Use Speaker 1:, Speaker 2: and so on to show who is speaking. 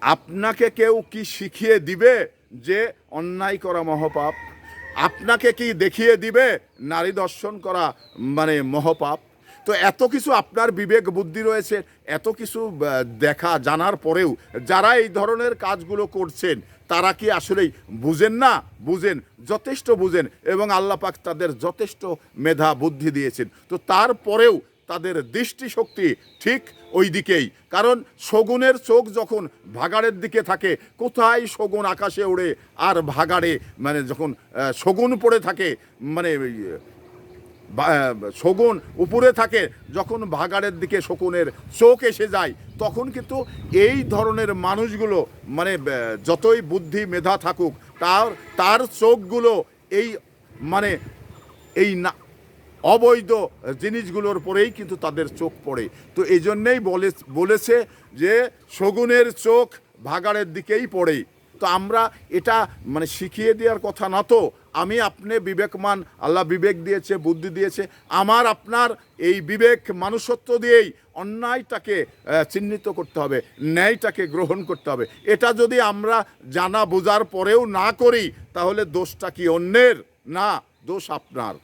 Speaker 1: আপনাকে কেউ কি শিখিয়ে দিবে যে অন্যায় করা মহাপাপ? আপনাকে কি দেখিয়ে দিবে নারী দর্শন করা মানে মহাপাপ? তো এত কিছু আপনার বিবেক বুদ্ধি রয়েছে, এত কিছু দেখা জানার পরেও যারা এই ধরনের কাজগুলো করছেন তারা কি আসলেই বুঝেন না? বুঝেন, যথেষ্ট বুঝেন, এবং আল্লাহ পাক তাদের যথেষ্ট মেধা বুদ্ধি দিয়েছেন। তো তারপরেও তাদের দৃষ্টিশক্তি ঠিক ওই দিকেই। কারণ শগুনের চোখ যখন ভাগাড়ের দিকে থাকে, কোথায় শগুন আকাশে ওড়ে আর ভাগাড়ে মানে যখন শগুন পড়ে থাকে, মানে শগুন উপরে থাকে, যখন ভাগাড়ের দিকে শকুনের চোখ এসে যায়, তখন কিন্তু এই ধরনের মানুষগুলো মানে যতই বুদ্ধি মেধা থাকুক, তার চোখগুলো এই মানে এই না অবৈধ জিনিসগুলোর পরেই কিন্তু তাদের চোখ পড়ে। তো এই জন্যেই বলেছে যে শগুনের চোখ ভাগাড়ের দিকেই পড়ে। তো আমরা এটা মানে শিখিয়ে দেওয়ার কথা না, তো আমি আপনি বিবেকমান, আল্লাহ বিবেক দিয়েছে, বুদ্ধি দিয়েছে, আমার আপনার এই বিবেক মানুষত্ব দিয়েই অন্যায়টাকে চিহ্নিত করতে হবে, ন্যায়টাকে গ্রহণ করতে হবে। এটা যদি আমরা জানা বোঝার পরেও না করি, তাহলে দোষটা কি অন্যের? না, দোষ আপনার।